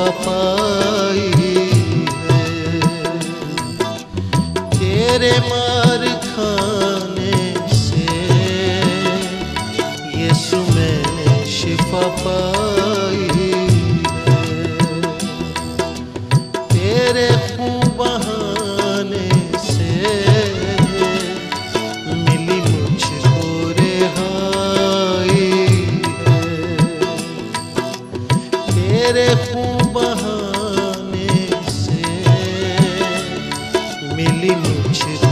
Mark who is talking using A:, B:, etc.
A: शिफा पाई है। तेरे मार खाने से यीशु मैंने शिफा पाई है। तेरे खून बहाने से मिली मुझको रिहाई है। तेरे खून बहाने से मिली मुझको